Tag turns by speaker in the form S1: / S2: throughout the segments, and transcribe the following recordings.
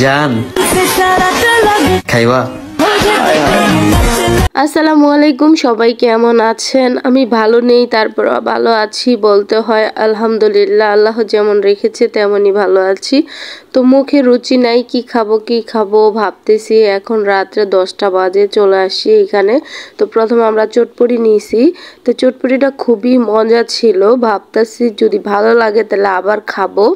S1: জান খাইবা?
S2: আসসালামু আলাইকুম, সবাই কেমন আছেন? আমি ভালো নেই, তারপর ভালো আছি বলতে হয়। আলহামদুলিল্লাহ, আল্লাহ যেমন রেখেছে তেমনই ভালো আছি। তো মুখে রুচি নাই, কি খাবো ভাবতেছি। এখন রাত্রে 10টা বাজে, চলে আসি এখানে। তো প্রথমে আমরা চটপটি নিয়েছি। তো চটপটিটা খুবই মজা ছিল, ভাবতেছি যদি ভালো লাগে তাহলে আবার খাবো।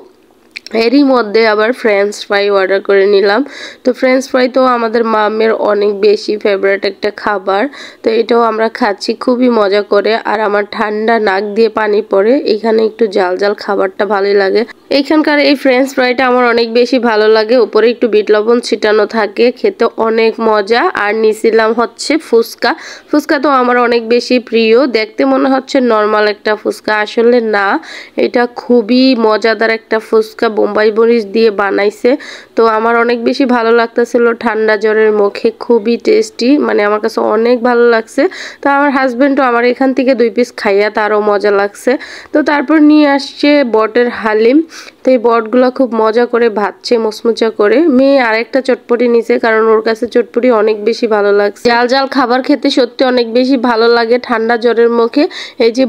S2: এরই মধ্যে আবার ফ্রেঞ্চ ফ্রাই অর্ডার করে নিলাম। তো ফ্রেঞ্চ ফ্রাই তো আমাদের মামের অনেক বেশি ফেভারিট একটা খাবার। তো এটাও আমরা খাচ্ছি খুবই মজা করে। আর আমার ঠান্ডা নাক দিয়ে পানি পড়ে, এখানে একটু জাল জাল খাবারটা ভালোই লাগে। এইখানকার এই ফ্রেঞ্চ ফ্রাইটা আমার অনেক বেশি ভালো লাগে, উপরে একটু বিট লবণ ছিটানো থাকে, খেতে অনেক মজা। আর নিছিলাম হচ্ছে ফুচকা। ফুচকা তো আমার অনেক বেশি প্রিয়, দেখতে মনে হচ্ছে নর্মাল একটা ফুচকা, আসলে না, এটা খুবই মজাদার একটা ফুচকা, বোম্বাই মরিচ দিয়ে বানাইছে। তো আমার অনেক বেশি ভালো লাগতেছিল, ঠান্ডা জ্বরের মুখে খুবই টেস্টি, মানে আমার কাছে অনেক ভালো লাগছে। তো আমার হাজবেন্ডও আমার এখান থেকে 2 পিস খাইয়া তারও মজা লাগছে। তো তারপর নিয়ে আসছে বটের হালিম। তো এই বটগুলো খুব মজা করে ভাজছে মুচমুচা করে। মেয়ে আরেকটা চটপটি নিছে, কারণ ওর কাছে চটপটি অনেক বেশি ভালো লাগছে। জাল জাল খাবার খেতে সত্যি অনেক বেশি ভালো লাগে ঠান্ডা জ্বরের মুখে। এই যে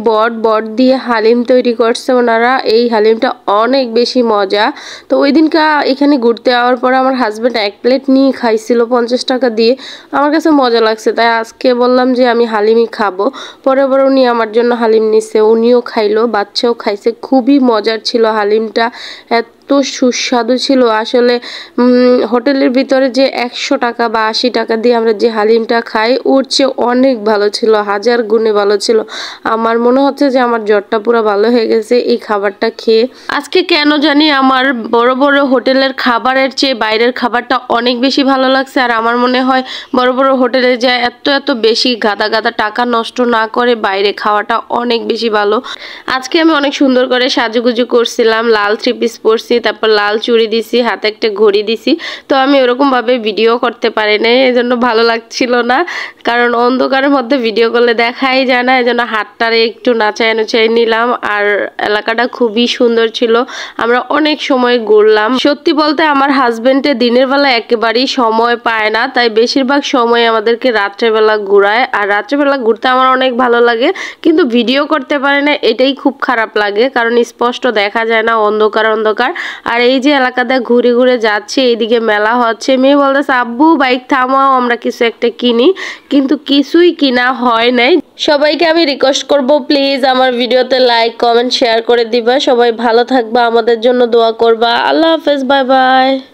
S2: বট দিয়ে হালিম তৈরি করছে ওনারা, এই হালিমটা অনেক বেশি মজা। তো ওই দিনকা এখানে ঘুরতে যাওয়ার পর আমার হাজব্যান্ড 1 প্লেট নিয়ে খাইছিল 50 টাকা দিয়ে, আমার কাছে মজা লাগছে, তাই আজকে বললাম যে আমি হালিমই খাবো। পরে উনি আমার জন্য হালিম নিছে, উনিও খাইলো, বাচ্চাও খাইছে, খুবই মজার ছিল হালিমটা, এত সুস্বাদু ছিল। আসলে হোটেলের ভিতরে যে 100 টাকা বা 80 টাকা দিয়ে আমরা যে হালিমটা খাই, ওর চেয়ে অনেক ভালো ছিল, 1000 গুণে ভালো ছিল। আমার মনে হচ্ছে যে আমার জ্বরটা পুরো ভালো হয়ে গেছে এই খাবারটা খেয়ে। আজকে কেন জানি আমার বড় বড় হোটেলের খাবারের চেয়ে বাইরের খাবারটা অনেক বেশি ভালো লাগছে। আর আমার মনে হয় বড় বড় হোটেলে যায় এত বেশি গাদা টাকা নষ্ট না করে বাইরে খাওয়াটা অনেক বেশি ভালো। আজকে আমি অনেক সুন্দর করে সাজুগুজু করছিলাম, লাল 3 পিস পরছি, তারপর লাল চুড়ি দিছি, হাতে একটা ঘড়ি দিছি। তো আমি ওরকম ভাবে ভিডিও করতে পারি না, এজন্য ভালো লাগছিল না, কারণ অন্ধকারের মধ্যে ভিডিও করলে দেখাই যায় না, এজন্য হাতটারে একটু নাচায় নিলাম। আর এলাকাটা খুবই সুন্দর ছিল, আমরা অনেক সময় ঘুরলাম। সত্যি বলতে আমার হাজবেন্ডে দিনের বেলা একেবারেই সময় পায় না, তাই বেশিরভাগ সময় আমাদেরকে রাত্রেবেলা ঘুরায়। আর রাত্রেবেলা ঘুরতে আমার অনেক ভালো লাগে, কিন্তু ভিডিও করতে পারে না, এটাই খুব খারাপ লাগে, কারণ স্পষ্ট দেখা যায় না, অন্ধকার। আর এই যে এলাকাতে ঘুরে যাচ্ছে, এইদিকে মেলা হচ্ছে, মেয়ে বলতেছে আব্বু বাইক থামাও, আমরা কিছু একটা কিনি, কিন্তু কিছুই কিনা হয় নাই। সবাইকে আমি রিকোয়েস্ট করব, প্লিজ আমার ভিডিওতে লাইক কমেন্ট শেয়ার করে দিবা। সবাই ভালো থাকবা, আমাদের জন্য দোয়া করবা। আল্লাহ হাফেজ, বাই বাই।